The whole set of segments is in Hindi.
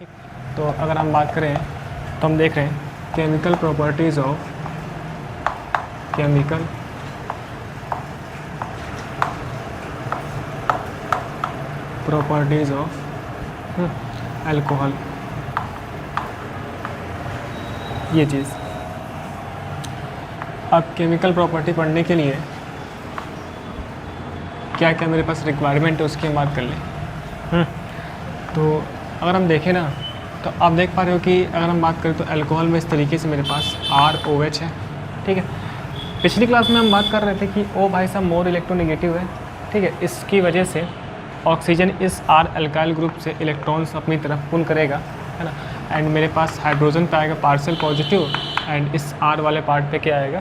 ठीक। तो अगर हम बात करें तो हम देख रहे हैं केमिकल प्रॉपर्टीज़ ऑफ अल्कोहल, ये चीज़। अब केमिकल प्रॉपर्टी पढ़ने के लिए क्या क्या मेरे पास रिक्वायरमेंट है उसकी हम बात कर लें। तो अगर हम देखें ना तो आप देख पा रहे हो कि अगर हम बात करें तो अल्कोहल में इस तरीके से मेरे पास ROH है। ठीक है, पिछली क्लास में हम बात कर रहे थे कि ओ भाई साहब मोर इलेक्ट्रोनेगेटिव है। ठीक है, इसकी वजह से ऑक्सीजन इस R अल्काइल ग्रुप से इलेक्ट्रॉन्स अपनी तरफ पुल करेगा, है ना। एंड मेरे पास हाइड्रोजन पे आएगा पार्शियल पॉजिटिव एंड इस R वाले पार्ट पे क्या आएगा,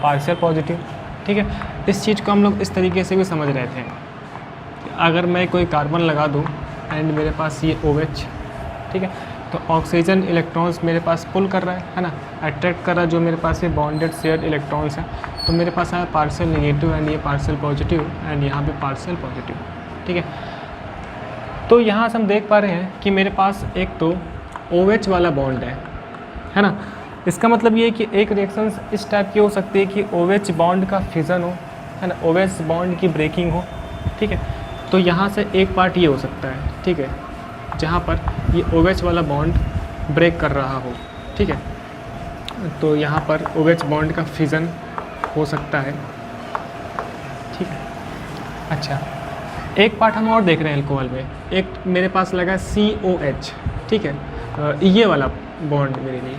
पार्शियल पॉजिटिव। ठीक है, इस चीज़ को हम लोग इस तरीके से भी समझ रहे थे कि अगर मैं कोई कार्बन लगा दूँ एंड मेरे पास ये OH, ठीक है, तो ऑक्सीजन इलेक्ट्रॉन्स मेरे पास पुल कर रहा है ना, अट्रैक्ट कर रहा है जो मेरे पास ये बॉन्डेड शेयर्ड इलेक्ट्रॉन्स हैं। तो मेरे पास आया पार्शियल नेगेटिव एंड ये पार्शियल पॉजिटिव एंड यहाँ पे पार्शियल पॉजिटिव। ठीक है, तो यहाँ से हम देख पा रहे हैं कि मेरे पास एक तो OH वाला बॉन्ड है ना। इसका मतलब ये है कि एक रिएक्शन इस टाइप की हो सकती है कि OH बॉन्ड का फिजन हो, है ना, OH बॉन्ड की ब्रेकिंग हो। ठीक है, तो यहाँ से एक पार्ट ये हो सकता है, ठीक है, जहाँ पर ये OH वाला बॉन्ड ब्रेक कर रहा हो। ठीक है, तो यहाँ पर OH बॉन्ड का फिजन हो सकता है। ठीक है, अच्छा, एक पार्ट हम और देख रहे हैं अल्कोहल में, एक मेरे पास लगा COH। ठीक है, ये वाला बॉन्ड मेरे लिए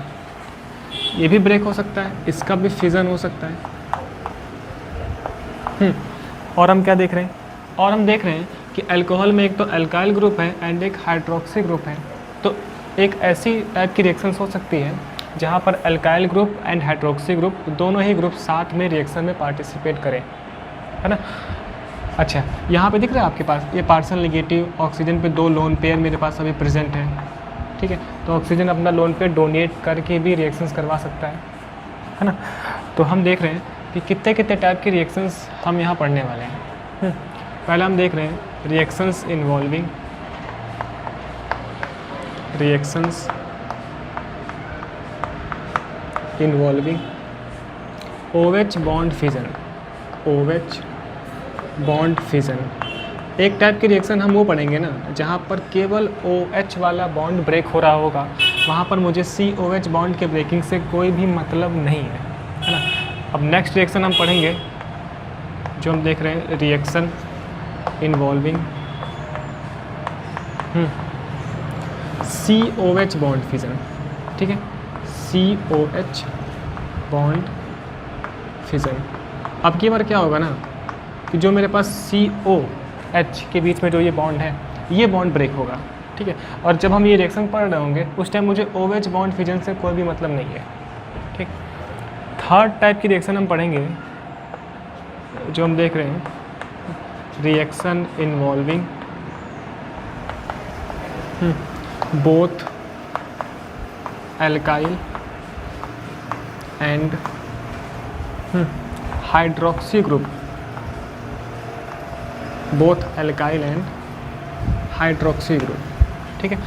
ये भी ब्रेक हो सकता है, इसका भी फिजन हो सकता है। और हम क्या देख रहे हैं, और हम देख रहे हैं कि अल्कोहल में एक तो अल्काइल ग्रुप है एंड एक हाइड्रोक्सी ग्रुप है। तो एक ऐसी टाइप की रिएक्शंस हो सकती है जहाँ पर alkyl group and hydroxy group दोनों ही ग्रुप साथ में रिएक्शन में पार्टिसिपेट करें, है ना। अच्छा, यहाँ पे दिख रहा है आपके पास ये पार्शियल नेगेटिव ऑक्सीजन पे 2 लोन पेयर मेरे पास अभी प्रेजेंट है। ठीक है, तो ऑक्सीजन अपना लोन पेयर डोनेट करके भी रिएक्शंस करवा सकता है ना। तो हम देख रहे हैं कि कितने कितने टाइप के रिएक्शंस हम यहाँ पढ़ने वाले हैं। पहले हम देख रहे हैं reactions involving OH bond fission. OH bond fission एक टाइप की रिएक्शन हम वो पढ़ेंगे ना जहाँ पर केवल OH वाला बॉन्ड ब्रेक हो रहा होगा, वहाँ पर मुझे COH बॉन्ड के ब्रेकिंग से कोई भी मतलब नहीं है ना। अब नेक्स्ट रिएक्शन हम पढ़ेंगे जो हम देख रहे हैं reaction involving COH bond fission. ठीक है, COH बॉन्ड फिजन। अब की बार क्या होगा ना कि जो मेरे पास COH के बीच में जो ये बॉन्ड है ये बॉन्ड ब्रेक होगा। ठीक है, और जब हम ये रिएक्शन पढ़ रहे होंगे उस टाइम मुझे OH बॉन्ड फिजन से कोई भी मतलब नहीं है। ठीक, थर्ड टाइप की रिएक्शन हम पढ़ेंगे जो हम देख रहे हैं reaction involving both alkyl and hydroxy group, both alkyl and hydroxy group. ठीक है,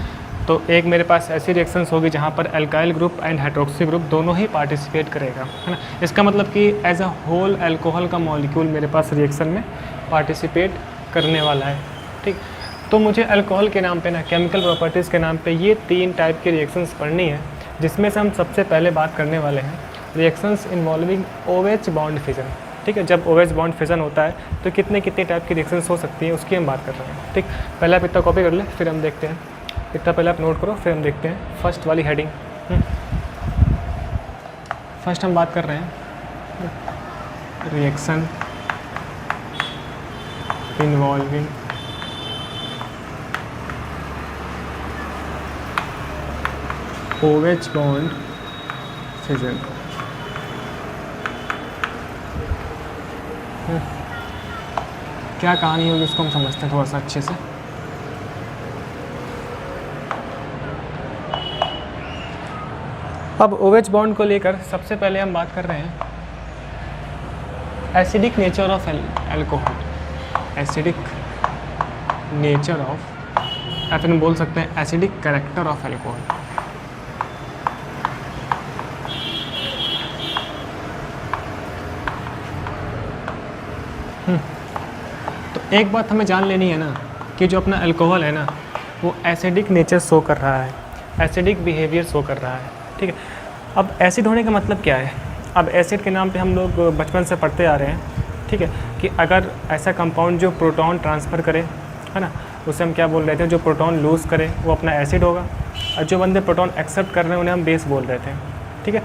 तो एक मेरे पास ऐसी रिएक्शंस होगी जहाँ पर alkyl group and hydroxy group दोनों ही पार्टिसिपेट करेगा, है ना। इसका मतलब कि एज अ होल अल्कोहल का मॉलिक्यूल मेरे पास रिएक्शन में पार्टिसिपेट करने वाला है। ठीक, तो मुझे अल्कोहल के नाम पे ना केमिकल प्रॉपर्टीज़ के नाम पे ये 3 टाइप की रिएक्शंस पढ़नी है, जिसमें से हम सबसे पहले बात करने वाले हैं reactions involving OH bond fission. ठीक है, जब OH बॉन्ड फिजन होता है तो कितने कितने टाइप की रिएक्शंस हो सकती हैं उसकी हम बात कर रहे हैं। ठीक, पहले आप इतना कॉपी कर ले फिर हम देखते हैं, इतना पहले आप नोट करो फिर हम देखते हैं फर्स्ट वाली हेडिंग। फर्स्ट हम बात कर रहे हैं reaction involving OH bond fission. क्या कहानी होगी इसको हम समझते हैं थोड़ा सा अच्छे से। अब OH बॉन्ड को लेकर सबसे पहले हम बात कर रहे हैं acidic nature of alcohol. Acidic nature of या फिर हम बोल सकते हैं एसिडिक कैरेक्टर ऑफ एल्कोहल। तो एक बात हमें जान लेनी है ना कि जो अपना अल्कोहल है ना वो एसिडिक नेचर शो कर रहा है, एसिडिक बिहेवियर शो कर रहा है, ठीक है। अब एसिड होने का मतलब क्या है? अब एसिड के नाम पे हम लोग बचपन से पढ़ते आ रहे हैं, ठीक है, कि अगर ऐसा कंपाउंड जो प्रोटॉन ट्रांसफ़र करे, है ना, उसे हम क्या बोल रहे थे, जो प्रोटॉन लूज़ करे वो अपना एसिड होगा, और जो बंदे प्रोटॉन एक्सेप्ट कर रहे हैं उन्हें हम बेस बोल रहे थे, ठीक है।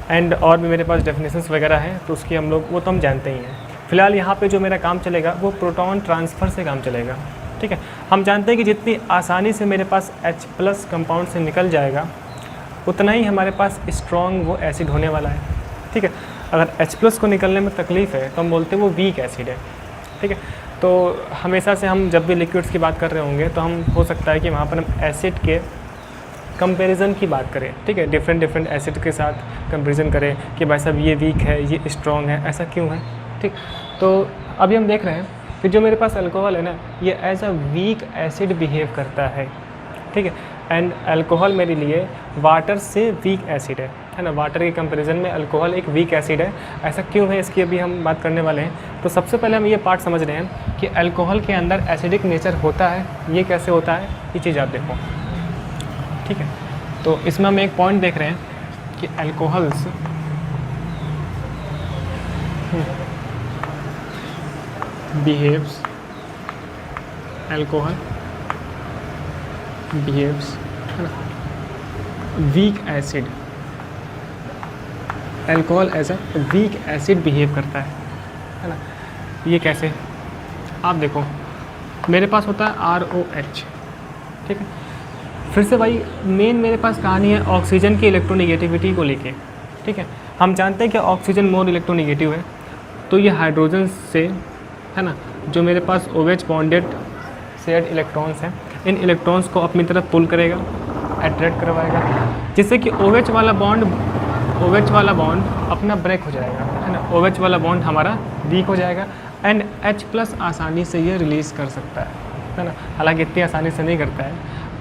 एंड और भी मेरे पास डेफिनेशंस वगैरह हैं तो उसकी हम लोग वो तो हम जानते ही हैं। फ़िलहाल यहाँ पे जो मेरा काम चलेगा वो प्रोटॉन ट्रांसफ़र से काम चलेगा, ठीक है। हम जानते हैं कि जितनी आसानी से मेरे पास H+ कंपाउंड से निकल जाएगा उतना ही हमारे पास स्ट्रॉन्ग वो एसिड होने वाला है, ठीक है। अगर H+ को निकलने में तकलीफ़ है तो हम बोलते हैं वो वीक एसिड है, ठीक है। तो हमेशा से हम जब भी लिक्विड्स की बात कर रहे होंगे तो हम हो सकता है कि वहाँ पर हम एसिड के कंपैरिजन की बात करें, ठीक है, डिफरेंट एसिड के साथ कंपैरिजन करें कि भाई साहब ये वीक है, ये स्ट्रॉन्ग है, ऐसा क्यों है, ठीक। तो अभी हम देख रहे हैं कि जो मेरे पास अल्कोहल है ना ये as a weak acid behave करता है, ठीक है। एंड अल्कोहल मेरे लिए वाटर से वीक एसिड है ना, वाटर के कंपैरिजन में अल्कोहल एक वीक एसिड है। ऐसा क्यों है इसकी अभी हम बात करने वाले हैं। तो सबसे पहले हम ये पार्ट समझ रहे हैं कि अल्कोहल के अंदर एसिडिक नेचर होता है, ये कैसे होता है, ये चीज़ आप देखो, ठीक है। तो इसमें हम एक पॉइंट देख रहे हैं कि अल्कोहल्स अल्कोहल बिहेव्स है ना weak acid, alcohol as a weak acid behave करता है ना। ये कैसे, आप देखो मेरे पास होता है ROH, ठीक है। फिर से भाई मेन मेरे पास कहानी है ऑक्सीजन की इलेक्ट्रोनेगेटिविटी को लेके, ठीक है। हम जानते हैं कि ऑक्सीजन मोर इलेक्ट्रोनेगेटिव है, तो ये हाइड्रोजन से है ना जो मेरे पास OH बॉन्डेड शेयर्ड इलेक्ट्रॉन्स हैं, इन इलेक्ट्रॉन्स को अपनी तरफ पुल करेगा, अट्रैक्ट करवाएगा, जिससे कि OH वाला बॉन्ड अपना ब्रेक हो जाएगा, है ना। OH वाला बॉन्ड हमारा वीक हो जाएगा एंड H+ आसानी से ये रिलीज़ कर सकता है ना। हालांकि इतनी आसानी से नहीं करता है।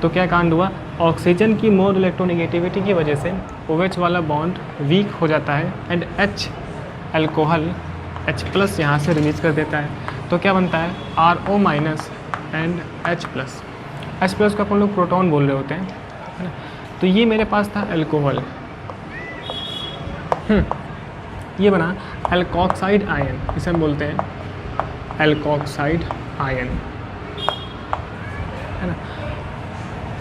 तो क्या कांड हुआ, ऑक्सीजन की मोर इलेक्ट्रोनेगेटिविटी की वजह से OH वाला बॉन्ड वीक हो जाता है एंड अल्कोहल H+ यहाँ से रिलीज़ कर देता है। तो क्या बनता है RO- एंड H+ को अपन लोग प्रोटॉन बोल रहे होते हैं, है ना। तो ये मेरे पास था अल्कोहल, ये बना अल्कोक्साइड आयन, इसे हम बोलते हैं अल्कोक्साइड आयन, है ना।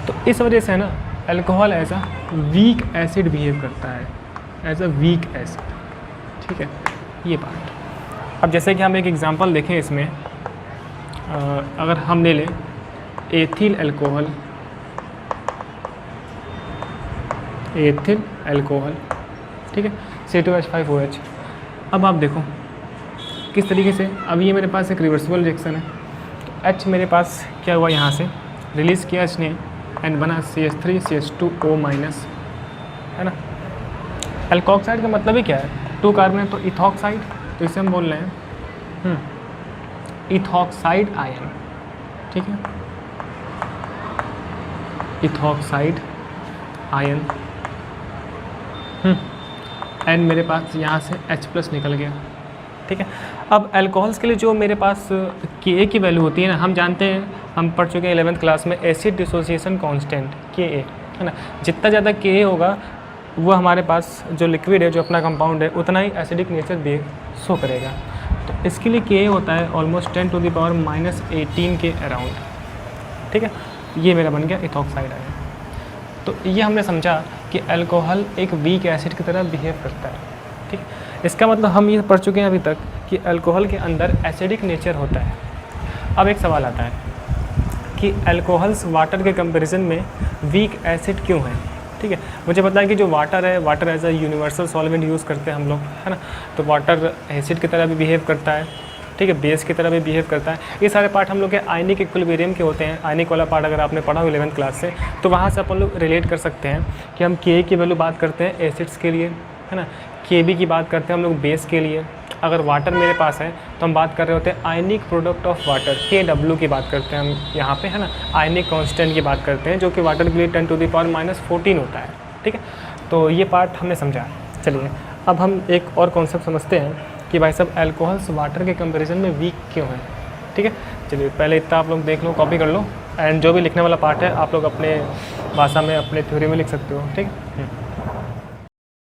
तो इस वजह से ना alcohol as a weak acid behave करता है, एज अ वीक एसिड, ठीक है, ये पार्ट। अब जैसे कि हम एक एग्जांपल देखें इसमें, अगर हम ले लें एथिल अल्कोहल, ठीक है, C2H5OH। अब आप देखो किस तरीके से, अब ये मेरे पास एक रिवर्सिबल रिएक्शन है, तो H मेरे पास क्या हुआ, यहाँ से रिलीज़ किया H ने एंड बना CH3CH2O-, है ना। अल्कोक्साइड का मतलब ही क्या है, 2 कार्बन है तो इथॉक्साइड, तो इसे हम बोल रहे हैं इथॉक्साइड आयन, ठीक है, इथॉक्साइड आयन। एंड मेरे पास यहाँ से H+ निकल गया, ठीक है। अब अल्कोहल्स के लिए जो मेरे पास Ka की वैल्यू होती है ना, हम जानते हैं, हम पढ़ चुके हैं 11th क्लास में, एसिड डिसोसिएशन कांस्टेंट Ka, है ना। जितना ज़्यादा Ka होगा वो हमारे पास जो लिक्विड है, जो अपना कंपाउंड है, उतना ही एसिडिक नेचर भी शो करेगा। तो इसके लिए Ka होता है ऑलमोस्ट 10⁻⁻18 के अराउंड, ठीक है। ये मेरा बन गया इथॉक्साइड आयन। तो ये हमने समझा कि अल्कोहल एक वीक एसिड की तरह बिहेव करता है, ठीक। इसका मतलब हम ये पढ़ चुके हैं अभी तक कि अल्कोहल के अंदर एसिडिक नेचर होता है। अब एक सवाल आता है कि अल्कोहल्स वाटर के कंपैरिजन में वीक एसिड क्यों है, ठीक है। मुझे पता है कि जो वाटर है, water as a universal solvent use करते हैं हम लोग, है ना। तो वाटर एसिड की तरह भी बिहेव करता है, ठीक है, बेस की तरह भी बिहेव करता है। ये सारे पार्ट हम लोग के आयनिक इक्विलिब्रियम के होते हैं। आयनिक वाला पार्ट अगर आपने पढ़ा हो 11th क्लास से, तो वहाँ से अपन लोग रिलेट कर सकते हैं कि हम Ka की वैल्यू बात करते हैं एसिड्स के लिए, है ना। KB की बात करते हैं हम लोग बेस के लिए। अगर वाटर मेरे पास है तो हम बात कर रहे होते हैं ionic product of water, KW की बात करते हैं हम यहाँ पे, है ना। आयनिक कांस्टेंट की बात करते हैं जो कि वाटर के लिए 10⁻⁻14 होता है, ठीक है। तो ये पार्ट हमने समझा। चलिए अब हम एक और कॉन्सेप्ट समझते हैं कि भाई साहब अल्कोहल्स वाटर के कंपेरिजन में वीक क्यों हैं, ठीक है। चलिए पहले इतना आप लोग देख लो, कॉपी कर लो, एंड जो भी लिखने वाला पार्ट है आप लोग अपने भाषा में, अपने थ्योरी में लिख सकते हो, ठीक है।